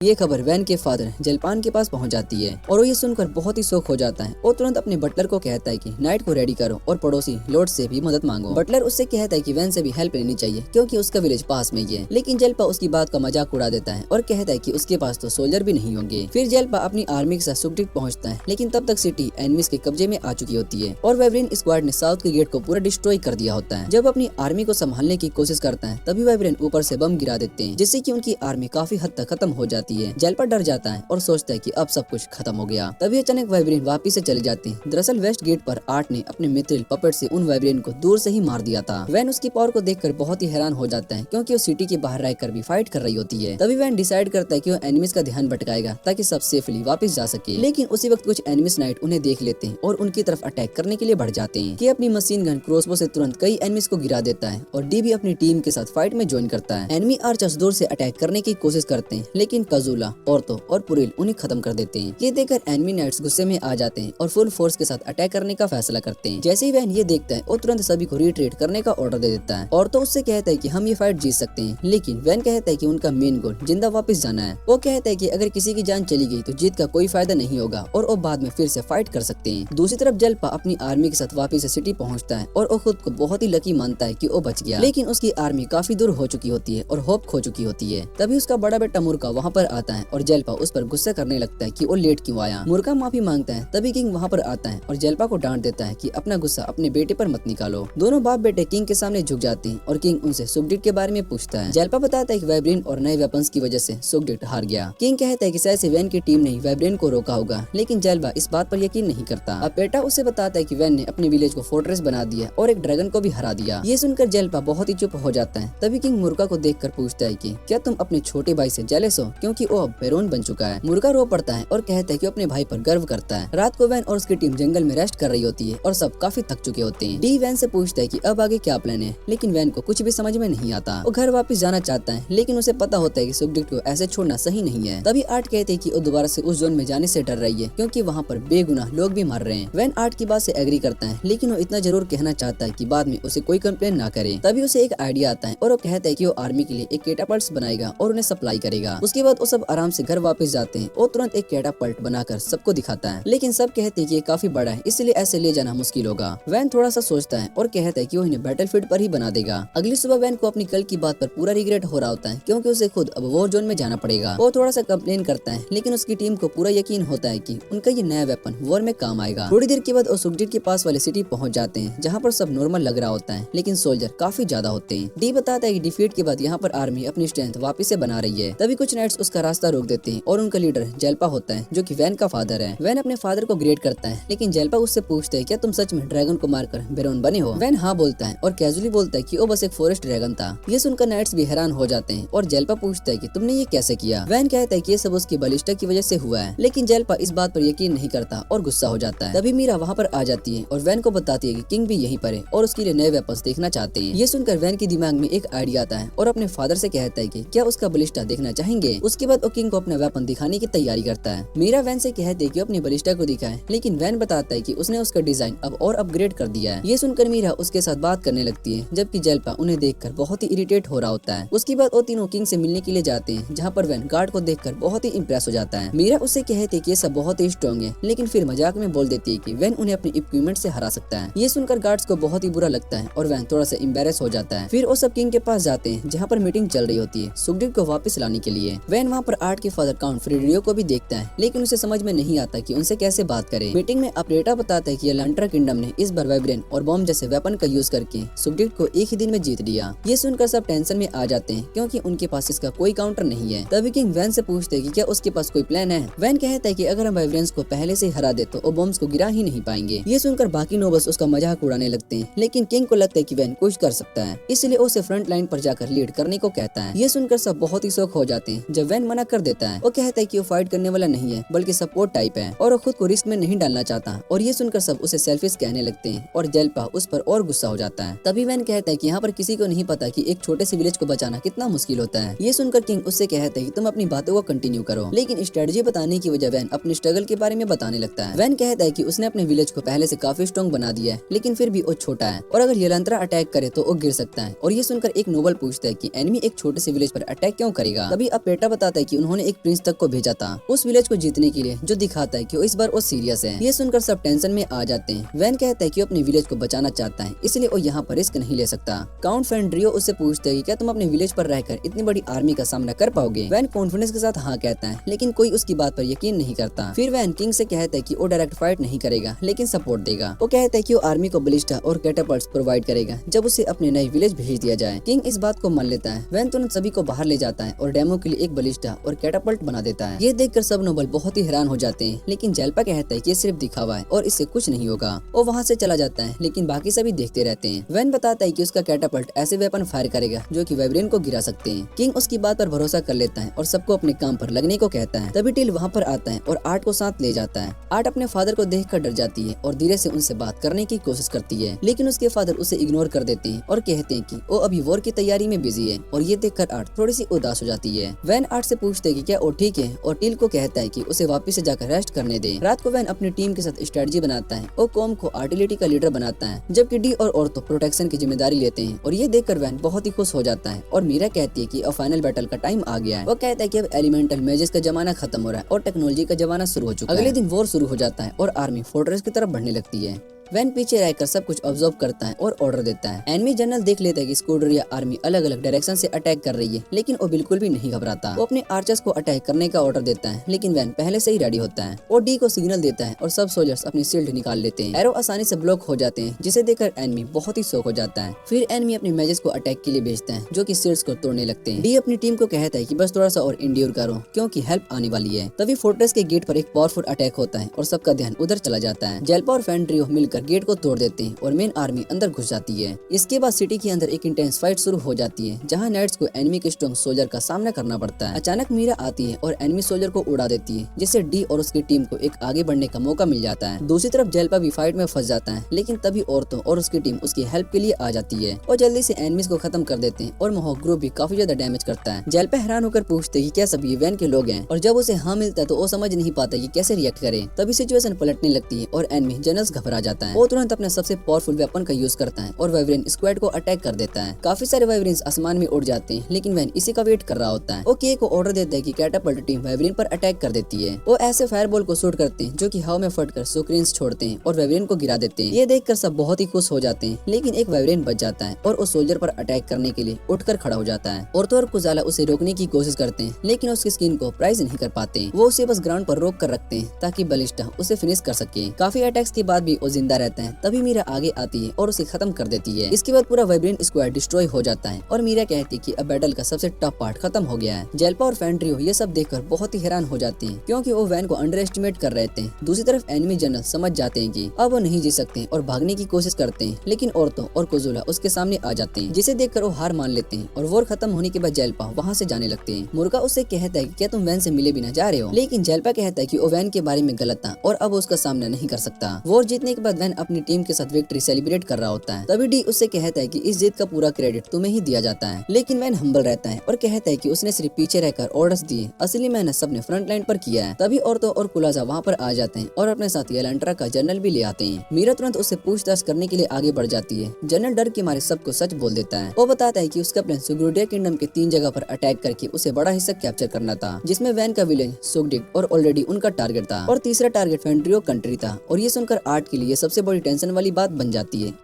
ये खबर वैन के फादर जलपान के पास पहुंच जाती है और वो ये सुनकर बहुत ही शौक हो जाता है और तुरंत अपने बटलर को कहता है कि नाइट को रेडी करो और पड़ोसी लॉर्ड से भी मदद मांगो। बटलर उससे कहता है कि वैन से भी हेल्प लेनी चाहिए क्योंकि उसका विलेज पास में ही है, लेकिन जलपा उसकी बात का मजाक उड़ा देता है और कहता है कि उसके पास तो सोल्जर भी नहीं होंगे। फिर जलपा अपनी आर्मी के साथ सुखडिक पहुंचता है, लेकिन तब तक सिटी एनिमीज के कब्जे में आ चुकी होती है और वाइब्रेन स्क्वाड ने साउथ के गेट को पूरा डिस्ट्रॉय कर दिया होता है। जब अपनी आर्मी को संभालने की कोशिश करता है तभी वाइब्रेन ऊपर से बम गिरा देते हैं, जिससे कि उनकी आर्मी काफी हद तक खत्म हो जाती है। जलपा डर जाता है और सोचता है कि अब सब कुछ खत्म हो गया। तभी अचानक वाइब्रेन वापिस से चले जाते हैं। दरअसल वेस्ट गेट पर आर्ट ने अपने मित्रिल पपेट से उन वाइब्रेन को दूर से ही मार दिया था। वैन उसकी पावर को देखकर बहुत ही हैरान हो जाता है क्योंकि वो सिटी के बाहर रहकर भी फाइट कर रही होती है। तभी वैन डिसाइड करता है कि वो एनिमीज का ध्यान भटकाएगा ताकि सब सेफली वापस जा सके, लेकिन उसी वक्त कुछ एनिमीज नाइट उन्हें देख लेते हैं और उनकी तरफ अटैक करने के लिए बढ़ जाते हैं कि अपनी मशीन गन क्रॉसबो से तुरंत कई एनिमीज को गिरा देता है और डी भी अपनी टीम के साथ फाइट में ज्वाइन करता है। एनिमी आर्चर्स दूर से अटैक करने की कोशिश करते हैं, लेकिन कजूला, ऑर्थो और पुरिल उन्हें खत्म कर देते हैं। ये देखकर एनिमी नाइट्स गुस्से में आ जाते हैं और फुल फोर्स के साथ अटैक करने का फैसला करते हैं। जैसे ही वैन ये देखता है वो तुरंत सभी को रिट्रीट करने का ऑर्डर दे देता है और तो उससे कहता है कि हम ये फाइट जीत सकते हैं, लेकिन वैन कहता है कि उनका मेन गोल जिंदा वापस जाना है। वो कहता है कि अगर किसी की जान चली गई तो जीत का कोई फायदा नहीं होगा और वो बाद में फिर से फाइट कर सकते हैं। दूसरी तरफ जलपा अपनी आर्मी के साथ वापस सिटी पहुंचता है और वो खुद को बहुत ही लकी मानता है कि वो बच गया, लेकिन उसकी आर्मी काफी दूर हो चुकी होती है और होप खो चुकी होती है। तभी उसका बड़ा बेटा मुर्गा वहाँ पर आता है और जलपा उस पर गुस्सा करने लगता है कि वो लेट क्यों आया। मुर्गा माफी मांगता है। तभी किंग वहाँ पर आता है और जलपा को डांट देता है कि अपना गुस्सा अपने बेटे पर मत निकालो। दोनों बाप बेटे किंग के सामने झुक जाते हैं और किंग उनसे सुखडिट के बारे में पूछता है। जलपा बताता है कि वाइब्रेन और नए वेपन्स की वजह से सुखडिट हार गया। किंग कहता है कि शायद से वैन की टीम ने वाइब्रेन को रोका होगा, लेकिन जलपा इस बात पर यकीन नहीं करता। अब बेटा उसे बताता है कि वैन ने अपने विलेज को फोर्ट्रेस बना दिया और एक ड्रैगन को भी हरा दिया। ये सुनकर जलपा बहुत ही चुप हो जाता है। तभी किंग मुर्गा को देखकर पूछता है कि क्या तुम अपने छोटे भाई से जेलस हो क्योंकि वो अब बेरोन बन चुका है। मुर्गा रो पड़ता है और कहता है कि अपने भाई पर गर्व करता है। रात को वैन और उसकी टीम जंगल में रेस्ट कर रही होती है और सब काफी थक चुके होते हैं। डी वैन से पूछता है कि अब आगे क्या प्लान है, लेकिन वैन को कुछ भी समझ में नहीं आता। वो घर वापस जाना चाहता है, लेकिन उसे पता होता है कि सुखडिट को ऐसे छोड़ना सही नहीं है। तभी आर्ट कहते हैं कि वो दोबारा से उस जोन में जाने से डर रही है क्योंकि वहाँ पर बेगुनाह लोग भी मर रहे हैं। वैन आर्ट की बात से एग्री करता है, लेकिन वो इतना जरूर कहना चाहता है कि बाद में उसे कोई कंप्लेन ना करे। तभी उसे एक आइडिया आता है और वो कहता है कि वो आर्मी के लिए एक कैटापल्ट बनाएगा और उन्हें सप्लाई करेगा। उसके बाद वो सब आराम से घर वापस जाते हैं और तुरंत एक कैटापल्ट बनाकर सबको दिखाता है, लेकिन सब कहते हैं कि ये काफी बड़ा है इसलिए ऐसे ले जाना मुश्किल होगा। वैन थोड़ा सा सोचता है और कहता है कि वो इन्हें बैटलफील्ड पर ही बना देगा। अगली सुबह वैन को अपनी कल की बात पर पूरा रिग्रेट हो रहा होता है क्योंकि उसे खुद अब वॉर जोन में जाना पड़ेगा। वो थोड़ा सा कंप्लेन करता है, लेकिन उसकी टीम को पूरा यकीन होता है कि उनका ये नया वेपन वॉर में काम आएगा। थोड़ी देर के बाद वो सुखडिट के पास वाले सिटी पहुंच जाते हैं जहाँ पर सब नॉर्मल लग रहा होता है, लेकिन सोल्जर काफी ज्यादा होते हैं। डी बताता है कि डिफीट के बाद यहाँ पर आर्मी अपनी स्ट्रेंथ वापस से बना रही है। तभी कुछ नाइट्स उसका रास्ता रोक देते हैं और उनका लीडर जलपा होता है जो कि वैन का फादर है। वैन अपने फादर को ग्रेट करता है, लेकिन जलपा उससे पूछता है क्या तुम सच में ड्रैगन को मारकर बेरोन बने हो। वैन हाँ बोलता है और कैजुअली बोलता है कि वो बस एक फॉरेस्ट ड्रैगन था। ये सुनकर नाइट्स भी हैरान हो जाते हैं और जलपा पूछता है कि तुमने ये कैसे किया। वैन कहता है कि ये सब उसकी बलिष्ठा की वजह से हुआ है, लेकिन जलपा इस बात पर यकीन नहीं करता और गुस्सा हो जाता है। तभी मीरा वहाँ पर आ जाती है और वैन को बताती है कि किंग भी यहीं पर है और उसके लिए नए वेपन्स देखना चाहते हैं। ये सुनकर वैन के दिमाग में एक आइडिया आता है और अपने फादर से कहता है कि क्या उसका बलिष्ठा देखना चाहेंगे। उसके बाद वो किंग को अपना वेपन दिखाने की तैयारी करता है। मीरा वैन से कहते है कि अपनी बलिष्ठा को दिखाए, लेकिन वैन बताता है कि उसने उसका डिजाइन अब और अपग्रेड कर दिया है। ये सुनकर मीरा उसके साथ बात करने लगती है, जबकि जलपा उन्हें देखकर बहुत ही इरिटेट हो रहा होता है। उसके बाद वो तीनों किंग से मिलने के लिए जाते हैं, जहाँ पर वैन गार्ड को देखकर बहुत ही इम्प्रेस हो जाता है। मीरा उससे कहते है कि ये सब बहुत ही स्ट्रॉन्ग है, लेकिन फिर मजाक में बोल देती है कि वैन उन्हें अपने इक्विपमेंट से हरा सकता है। ये सुनकर गार्ड्स को बहुत ही बुरा लगता है और वैन थोड़ा सा एम्बेरस हो जाता है। फिर वो सब किंग के पास जाते हैं जहाँ पर मीटिंग चल रही होती है सुखडिट को वापस लाने के लिए। वैन वहाँ पर आर्ट के फादर काउंट फ्रेडरियो को भी देखता है, लेकिन उसे समझ में नहीं आता कि उनसे कैसे बात करे। मीटिंग में अपडेटा बताता है कि लंट्रा किंगडम ने इस बार वाइब्रेन और बॉम्ब जैसे वेपन का यूज करके सुखडिट को एक ही दिन में जीत लिया। ये सुनकर सब टेंशन में आ जाते हैं क्योंकि उनके पास इसका कोई काउंटर नहीं है। तभी किंग वैन से पूछते हैं कि क्या उसके पास कोई प्लान है। वैन कहता है कि अगर हम वाइब्रेंस को पहले से हरा दे तो वो बॉम्ब्स को गिरा ही नहीं पाएंगे। ये सुनकर बाकी नोबल्स उसका मजाक उड़ाने लगते हैं, लेकिन किंग को लगता है कि वैन कुछ कर सकता है, इसलिए उसे फ्रंट लाइन पर जाकर लीड करने को कहता है। ये सुनकर सब बहुत ही शौक हो जाते हैं। जब वैन मना कर देता है वो कहता है कि वो फाइट करने वाला नहीं है बल्कि सपोर्ट टाइप है और वो खुद को रिस्क में नहीं डालना चाहता। और ये सुनकर सब उसे सेल्फिश कहने लगते हैं और जलपा उस पर और गुस्सा हो जाता है। तभी वैन कहता है कि यहाँ पर किसी को नहीं पता कि एक छोटे से विलेज को बचाना कितना मुश्किल होता है। ये सुनकर किंग उससे कहता है कि तुम अपनी बातों को कंटिन्यू करो, लेकिन स्ट्रेटजी बताने की वजह वैन अपने स्ट्रगल के बारे में बताने लगता है। वैन कहता है कि उसने अपने विलेज को पहले से काफी स्ट्रॉन्ग बना दिया है, लेकिन फिर भी वो छोटा है और अगर यलंत्रा अटैक करे तो वो गिर सकता है। और ये सुनकर एक नोबल पूछता है कि एनिमी एक छोटे से विलेज पर अटैक क्यों करेगा। तभी अब पेटा बताता बताता है कि उन्होंने एक प्रिंस तक को भेजा था उस विलेज को जीतने के लिए, जो दिखाता है कि वो इस बार वो सीरियस है। ये सुनकर सब टेंशन में आ जाते हैं। वैन कहता है कि वो अपने विलेज को बचाना चाहता है, इसलिए वो यहाँ पर रिस्क नहीं ले सकता। काउंट फेंड्रियो उससे पूछते हैं कि क्या तुम अपने विलेज पर रहकर इतनी बड़ी आर्मी का सामना कर पाओगे। वैन कॉन्फिडेंस के साथ हाँ कहता है, लेकिन कोई उसकी बात पर यकीन नहीं करता। फिर वैन किंग से कहता है कि वो डायरेक्ट फाइट नहीं करेगा, लेकिन सपोर्ट देगा। वो कहता है कि वो आर्मी को बलिस्टा और कैटापल्ट्स प्रोवाइड करेगा जब उसे अपने नए विलेज भेज दिया जाए। किंग इस बात को मान लेता है। वैन तुरंत सभी को बाहर ले जाता है और डेमो के लिए एक बलिस्टा और कैटापल्ट बना देता है। ये देखकर सब नोबल बहुत ही हैरान हो जाते हैं, लेकिन जेल्पा कहता है कि ये सिर्फ दिखावा है और इससे कुछ नहीं होगा। वो वहाँ से चला जाता है, लेकिन बाकी सभी देखते रहते हैं। वैन बताता है कि उसका कैटापल्ट ऐसे वेपन फायर करेगा जो कि वाइब्रेन को गिरा सकते हैं। किंग उसकी बात पर भरोसा कर लेता है और सबको अपने काम पर लगने को कहता है। तभी टिल वहाँ पर आता है और आर्ट को साथ ले जाता है। आर्ट अपने फादर को देखकर डर जाती है और धीरे से उनसे बात करने की कोशिश करती है, लेकिन उसके फादर उसे इग्नोर कर देते हैं और कहते हैं कि वो अभी वॉर की तैयारी में बिजी है। और ये देखकर आर्ट थोड़ी सी उदास हो जाती है। वैन आर्ट से पूछते हैं कि क्या वो ठीक है और टिल को कहता है कि उसे वापस से जाकर रेस्ट करने दे। रात को वैन अपनी टीम के साथ स्ट्रेटजी बनाता है और कॉम को आर्टिलरी का लीडर बनाता है, जबकि डी और औरतों प्रोटेक्शन की जिम्मेदारी लेते हैं। और ये देखकर वैन बहुत ही खुश हो जाता है और मीरा कहती है कि अब फाइनल बैटल का टाइम आ गया है। वो कहता है कि अब एलिमेंटल मैजेस का जमाना खत्म हो रहा है और टेक्नोलॉजी का जमाना शुरू हो चुका है। अगले दिन वॉर शुरू हो जाता है और आर्मी फोर्ट्रेस की तरफ बढ़ने लगती है। वैन पीछे रहकर सब कुछ ऑब्जर्व करता है और ऑर्डर देता है। एनिमी जनरल देख लेता है कि स्क्वाड्रन या आर्मी अलग अलग डायरेक्शन से अटैक कर रही है, लेकिन वो बिल्कुल भी नहीं घबराता। वो अपने आर्चर्स को अटैक करने का ऑर्डर देता है, लेकिन वैन पहले से ही रेडी होता है। वो डी को सिग्नल देता है और सब सोल्जर्स अपनी शील्ड निकाल लेते हैं। एरो आसानी से ब्लॉक हो जाते हैं, जिसे देखकर एनिमी बहुत ही शॉक हो जाता है। फिर एनिमी अपने मैजेस को अटैक के लिए भेजता है, जो कि शील्ड्स को तोड़ने लगते हैं। डी अपनी टीम को कहता है कि बस थोड़ा सा और इंड्योर करो, क्योंकि हेल्प आने वाली है। तभी फोर्ट्रेस के गेट पर एक पावरफुल अटैक होता है और सबका ध्यान उधर चला जाता है। जेल्पा और फेंड्रियो मिलकर गेट को तोड़ देते हैं और मेन आर्मी अंदर घुस जाती है। इसके बाद सिटी के अंदर एक इंटेंस फाइट शुरू हो जाती है, जहां नाइट्स को एनिमी के स्ट्रॉन्ग सोल्जर का सामना करना पड़ता है। अचानक मीरा आती है और एनिमी सोल्जर को उड़ा देती है, जिससे डी और उसकी टीम को एक आगे बढ़ने का मौका मिल जाता है। दूसरी तरफ जेल्पा भी फाइट में फंस जाता है, लेकिन तभी औरतों और उसकी टीम उसकी हेल्प के लिए आ जाती है और जल्दी से एनिमीज को खत्म कर देते हैं और मोहॉक ग्रुप भी काफी ज्यादा डैमेज करता है। जेल्पा हैरान होकर पूछते कि क्या सब ये वैन के लोग हैं, और जब उसे हाँ मिलता है तो वो समझ नहीं पाता कि कैसे रिएक्ट करे। तभी सिचुएशन पलटने लगती है और एनिमी जनरल घबरा जाता है। वो तुरंत अपने सबसे पावरफुल वेपन का यूज करता है और वाइब्रेन स्क्वाड को अटैक कर देता है। काफी सारे वाइब्रेन्स आसमान में उड़ जाते हैं, लेकिन वैन इसी का वेट कर रहा होता है। वो के को ऑर्डर देता है कि कैटापल्ट टीम वाइब्रेन पर अटैक कर देती है। वो ऐसे फायरबॉल को शूट करते हैं जो कि हवा में फटकर सुक्रीन्स छोड़ते हैं और वाइब्रेन को गिरा देते हैं। ये देखकर सब बहुत ही खुश हो जाते हैं, लेकिन एक वाइब्रेन बच जाता है और उस सोल्जर पर अटैक करने के लिए उठकर खड़ा हो जाता है। औरतों और कुजाला उसे रोकने की कोशिश करते हैं, लेकिन उसकी स्किन को प्राइज नहीं कर पाते। वो उसे बस ग्राउंड पर रोक कर रखते हैं ताकि बलिस्टा उसे फिनिश कर सके। काफी अटैक्स के बाद भी वो जिंदा रहता है। तभी मीरा आगे आती है और उसे खत्म कर देती है। इसके बाद पूरा वाइब्रेन स्क्वाड डिस्ट्रॉय हो जाता है और मीरा कहती है कि अब बैटल का सबसे टफ पार्ट खत्म हो गया है। जेल्पा और फेंड्रियो ये सब देखकर बहुत ही हैरान हो जाती हैं, क्योंकि वो वैन को अंडर एस्टिमेट कर रहे थे। दूसरी तरफ एनिमी जनरल समझ जाते हैं कि अब वो नहीं जीत सकते और भागने की कोशिश करते हैं, लेकिन औरतों और कुजुला उसके सामने आ जाते हैं, जिसे देखकर वो हार मान लेते हैं और वॉर खत्म होने के बाद जेल्पा वहाँ से जाने लगते हैं। मुर्गा उससे कहता है कि क्या तुम वैन से मिले बिना जा रहे हो, लेकिन जेल्पा कहता है कि वो वैन के बारे में गलत था और अब उसका सामना नहीं कर सकता। वॉर जीतने के बाद वैन अपनी टीम के साथ विक्ट्री सेलिब्रेट कर रहा होता है। तभी डी उससे कहता है कि इस जीत का पूरा क्रेडिट तुम्हें ही दिया जाता है, लेकिन वैन हम्बल रहता है और कहता है कि उसने सिर्फ पीछे रहकर ऑर्डर्स दिए, असली मेहनत सबने फ्रंट लाइन पर किया है। तभी औरतों और कुलाजा वहाँ पर आ जाते हैं और अपने साथ एलेंट्रा का जनरल भी ले आते हैं। मीरा तुरंत उससे पूछताछ करने के लिए आगे बढ़ जाती है। जनरल डर के मारे सबको सच बोल देता है। वो बताता है कि उसका प्लान सुग्रुडिया किंगडम के 3 जगह पर अटैक करके उसे बड़ा हिस्सा कैप्चर करना था, जिसमें वैन का विलेज सुगडिक और ऑलरेडी उनका टारगेट था, और तीसरा टारगेट फेंड्रियो कंट्री था। और ये सुनकर आर्ट के लिए सबसे बड़ी टेंशन वाली बात बन जाती है।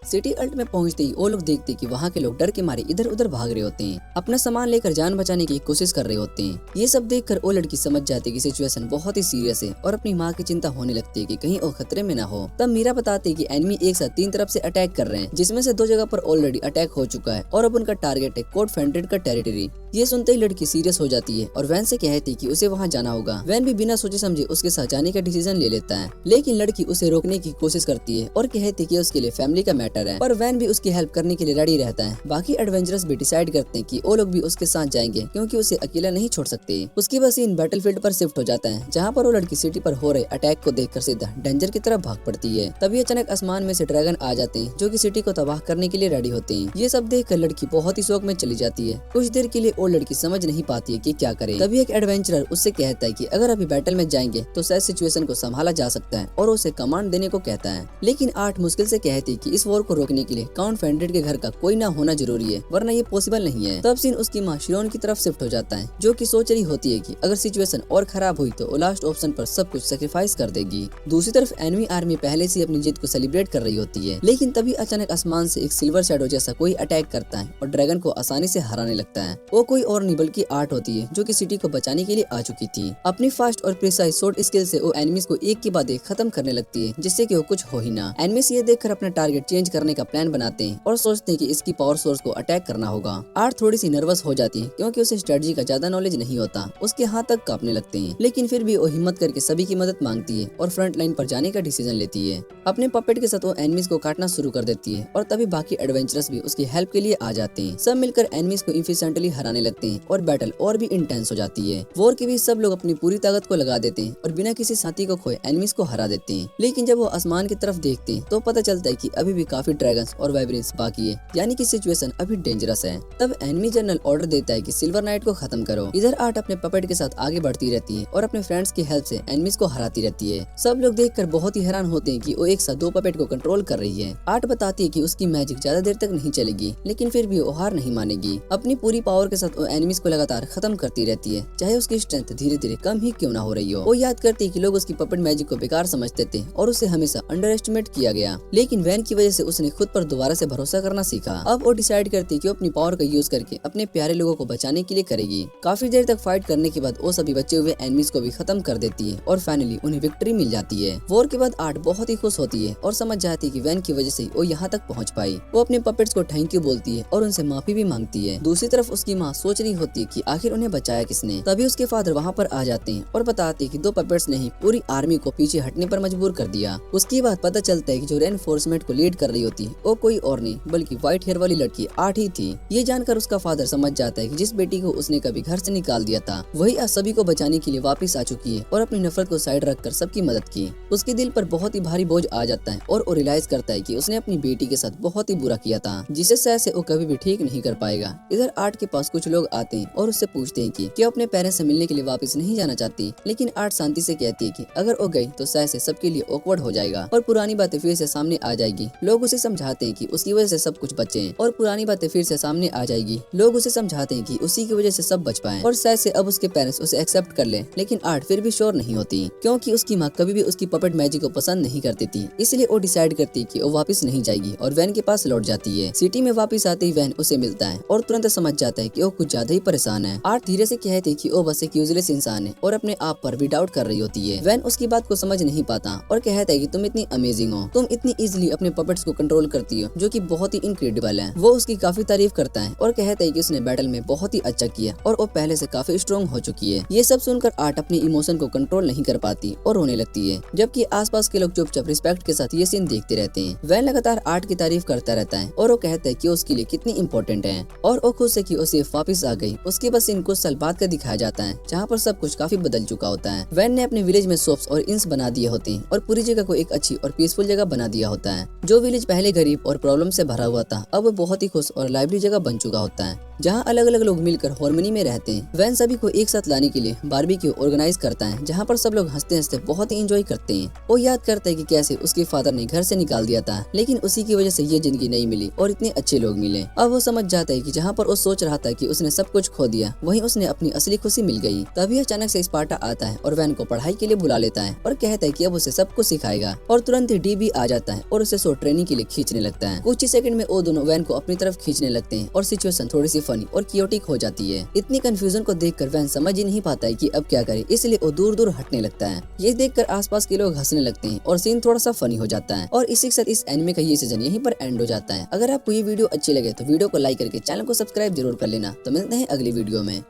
सिटी अल्ट में पहुंचते ही वो लोग देखते कि वहाँ के लोग डर के मारे इधर उधर भाग रहे होते हैं, अपना सामान लेकर जान बचाने की कोशिश कर रहे होते हैं। ये सब देखकर वो लड़की समझ जाती है कि सिचुएशन बहुत ही सीरियस है और अपनी माँ की चिंता होने लगती है कि कहीं वो खतरे में ना हो। तब मीरा बताती है कि एनिमी एक साथ 3 तरफ से अटैक कर रहे हैं, जिसमें से 2 जगह पर ऑलरेडी अटैक हो चुका है और अब उनका टारगेट है कोड फेंड्रेड का टेरिटरी। ये सुनते ही लड़की सीरियस हो जाती है और वैन से कहती है कि उसे वहाँ जाना होगा। वैन भी बिना सोचे समझे उसके साथ जाने का डिसीजन ले लेता है, लेकिन लड़की उसे रोकने की कोशिश करती है और कहती है कि उसके लिए फैमिली का मैटर है, पर वैन भी उसकी हेल्प करने के लिए रेडी रहता है। बाकी एडवेंचरस भी डिसाइड करते हैं कि वो लोग भी उसके साथ जाएंगे, क्योंकि उसे अकेला नहीं छोड़ सकते। उसकी बस इन बैटलफील्ड पर शिफ्ट हो जाता है, जहाँ पर वो लड़की सिटी पर हो रहे अटैक को देखकर सीधा डेंजर की तरफ भाग पड़ती है। तभी अचानक आसमान में से ड्रैगन आ जाते हैं, जो कि सिटी को तबाह करने के लिए रेडी होते हैं। ये सब देखकर लड़की बहुत ही शौक में चली जाती है। कुछ देर के लिए वो लड़की समझ नहीं पाती है कि क्या करे। तभी एक एडवेंचरर उससे कहता है कि अगर अभी बैटल में जाएंगे तो शायद सिचुएशन को संभाला जा सकता है और उसे कमांड देने को कहता है। लेकिन 8 मुश्किल से कहती है कि इस वॉर को रोकने के लिए काउंट फेंड्रेड के घर का कोई ना होना जरूरी है, वरना ये पॉसिबल नहीं है। तब सीन उसकी माँ शिरोन की तरफ शिफ्ट हो जाता है, जो कि सोच रही होती है कि अगर सिचुएशन और खराब हुई तो वो लास्ट ऑप्शन पर सब कुछ सेक्रीफाइस कर देगी। दूसरी तरफ एनिमी आर्मी पहले से अपनी जीत को सेलिब्रेट कर रही होती है, लेकिन तभी अचानक आसमान से एक सिल्वर शैडो जैसा कोई अटैक करता है और ड्रैगन को आसानी से हराने लगता है। वो कोई और नहीं बल्कि आर्ट होती है, जो कि सिटी को बचाने के लिए आ चुकी थी। अपनी फास्ट और प्रिसाइज शॉट स्किल से वो एनिमीज को एक के बाद एक खत्म करने लगती है, जिससे कि वो कुछ हो ही ना। एनिमीज ये देखकर अपना टारगेट चेंज करने का प्लान बनाते हैं और सोचते हैं कि इसकी पावर सोर्स को अटैक करना होगा। आर्ट थोड़ी सी नर्वस हो जाती है क्योंकि उसे स्ट्रेटजी का ज्यादा नॉलेज नहीं होता। उसके हाथ तक कांपने लगते हैं, लेकिन फिर भी वो हिम्मत करके सभी की मदद मांगती है और फ्रंट लाइन पर जाने का डिसीजन लेती है। अपने पपेट के साथ वो एनिमीज को काटना शुरू कर देती है और तभी बाकी एडवेंचरस भी उसकी हेल्प के लिए आ जाते हैं। सब मिलकर एनिमीज को इफिशिएंटली हराने लगते हैं और बैटल और भी इंटेंस हो जाती है। वॉर के बीच सब लोग अपनी पूरी ताकत को लगा देते हैं और बिना किसी साथी को खोए एनिमीज को हरा देते हैं। लेकिन जब वो आसमान की तरफ देखते हैं तो पता चलता है कि अभी भी काफी ड्रैगन्स और वाइब्रेंस बाकी है, यानी कि सिचुएशन अभी डेंजरस है। तब एनिमी जनरल ऑर्डर देता है कि सिल्वर नाइट को खत्म करो। इधर आर्ट अपने पपेट के साथ आगे बढ़ती रहती है और अपने फ्रेंड्स की हेल्प से एनिमीज को हराती रहती है। सब लोग देखकर बहुत ही हैरान होते हैं कि वो एक साथ 2 पपेट को कंट्रोल कर रही है। आर्ट बताती है कि उसकी मैजिक ज्यादा देर तक नहीं चलेगी, लेकिन फिर भी वो हार नहीं मानेगी। अपनी पूरी पावर के साथ वो एनिमीज को लगातार खत्म करती रहती है, चाहे उसकी स्ट्रेंथ धीरे धीरे कम ही क्यों ना हो रही हो। वो याद करती है कि लोग उसकी पपेट मैजिक को बेकार समझते थे और उसे हमेशा अंडर एस्टिमेट किया गया, लेकिन वैन की वजह से उसने खुद पर दोबारा से भरोसा करना सीखा। अब वो डिसाइड करती है कि वो अपनी पावर का यूज करके अपने प्यारे लोगों को बचाने के लिए करेगी। काफी देर तक फाइट करने के बाद वो सभी बचे हुए एनिमीज को भी खत्म कर देती है और फाइनली उन्हें विक्ट्री मिल जाती है। वॉर के बाद आर्ट बहुत ही खुश होती है और समझ जाती है कि वैन की वजह से वो यहाँ तक पहुँच पाई। वो अपने पपेट्स को थैंक यू बोलती है और उनसे माफी भी मांगती है। दूसरी तरफ उसकी माँ सोच रही होती है कि आखिर उन्हें बचाया किसने। तभी उसके फादर वहाँ पर आ जाते हैं और बताते हैं कि 2 पपेट्स ने ही पूरी आर्मी को पीछे हटने पर मजबूर कर दिया। उसके बाद पता चलता है कि जो रेनफोर्समेंट को लीड कर रही होती है वो कोई और नहीं बल्कि व्हाइट हेयर वाली लड़की आर्ट ही थी। ये जानकर उसका फादर समझ जाता है कि जिस बेटी को उसने कभी घर से निकाल दिया था वही आज सभी को बचाने के लिए वापस आ चुकी है और अपनी नफरत को साइड रखकर सबकी मदद की। उसके दिल पर बहुत ही भारी बोझ आ जाता है और वो रियलाइज करता है कि उसने अपनी बेटी के साथ बहुत ही बुरा किया था, जिसे शायद से वो कभी भी ठीक नहीं कर पाएगा। इधर आर्ट के पास कुछ लोग आते हैं और उससे पूछते हैं कि क्या अपने पेरेंट्स से मिलने के लिए वापस नहीं जाना चाहती, लेकिन आर्ट शांति से कहती है कि अगर वो गई तो शायद से सबके लिए ऑकवर्ड हो जाएगा और पुरानी बातें फिर से सामने आ जाएगी। लोग उसे समझाते हैं कि उसकी वजह से सब कुछ बचे और पुरानी बातें फिर से सामने आ जाएगी। लोग उसे समझाते हैं कि उसी की वजह से सब बच पाए और शायद से अब उसके पेरेंट्स उसे एक्सेप्ट कर ले, लेकिन आर्ट फिर भी श्योर नहीं होती क्योंकि उसकी माँ कभी भी उसकी पपेट मैजिक को पसंद नहीं करती थी। इसलिए वो डिसाइड करती है कि वो वापस नहीं जाएगी और वैन के पास लौट जाती है। सिटी में वापस आते ही वैन उसे मिलता है और तुरंत समझ जाता है कि वो कुछ ज्यादा ही परेशान है। आर्ट धीरे से कहती है कि वो बस एक यूजलेस इंसान है और अपने आप पर भी डाउट कर रही होती है। वैन उसकी बात को समझ नहीं पाता और कहता है कि तुम इतनी अमेजिंग हो, तुम इतनी इजीली अपने पपेट्स को कंट्रोल करती हो, जो कि बहुत ही इनक्रेडिबल है। वो उसकी काफी तारीफ करता है और कहता है कि उसने बैटल में बहुत ही अच्छा किया और वो पहले से काफी स्ट्रॉन्ग हो चुकी है। ये सब सुनकर आर्ट अपनी इमोशन को कंट्रोल नहीं कर पाती और रोने लगती है, जबकि आसपास के लोग चुपचाप रिस्पेक्ट के साथ ये सीन देखते रहते हैं। वैन लगातार आर्ट की तारीफ करता रहता है और वो कहता है कि उसके लिए कितनी इम्पोर्टेंट है और वो खुश है कि वो सिर्फ वापस आ गई। उसके बाद सीन कुछ साल बाद का दिखाया जाता है जहाँ पर सब कुछ काफी बदल चुका होता है। वैन ने अपने विलेज में शॉप्स और इंस बना दिए होते हैं और पूरी जगह को एक अच्छी और पीसफुल जगह बना दिया होता है। जो विलेज पहले गरीब और प्रॉब्लम से भरा हुआ था अब वो बहुत ही खुश और लाइवली जगह बन चुका होता है, जहाँ अलग अलग लोग मिलकर हार्मनी में रहते हैं। वैन सभी को एक साथ लाने के लिए बारबेक्यू ऑर्गेनाइज करता है, जहाँ पर सब लोग हंसते हंसते बहुत ही एंजॉय करते हैं। वो याद करता है कि कैसे उसके फादर ने घर से निकाल दिया था, लेकिन उसी की वजह से ये जिंदगी नहीं मिली और इतने अच्छे लोग मिले। अब वो समझ जाता है कि जहाँ पर वो सोच रहा था कि उसने सब कुछ खो दिया, वहीं उसने अपनी असली खुशी मिल गई। तभी अचानक से स्पार्टा आता है और वैन को पढ़ाई के लिए बुला लेता है और कहता है कि अब उसे सब कुछ सिखाएगा और तुरंत ही डी भी आ जाता है और उसे ट्रेनिंग के लिए खींचने लगता है। कुछ ही सेकंड में वो दोनों वैन को अपनी तरफ खींचने लगते हैं और सिचुएशन थोड़ी सी फनी और कियोटिक हो जाती है। इतनी कंफ्यूजन को देखकर वैन समझ ही नहीं पाता है कि अब क्या करे, इसलिए वो दूर दूर हटने लगता है। ये देखकर आसपास के लोग हंसने लगते हैं और सीन थोड़ा सा फनी हो जाता है और इसी के साथ इस एनिमे का ये सीजन यहीं पर एंड हो जाता है। अगर आपको ये वीडियो अच्छी लगे तो वीडियो को लाइक करके चैनल को सब्सक्राइब जरूर कर लेना। तो मिलते हैं अगली वीडियो में।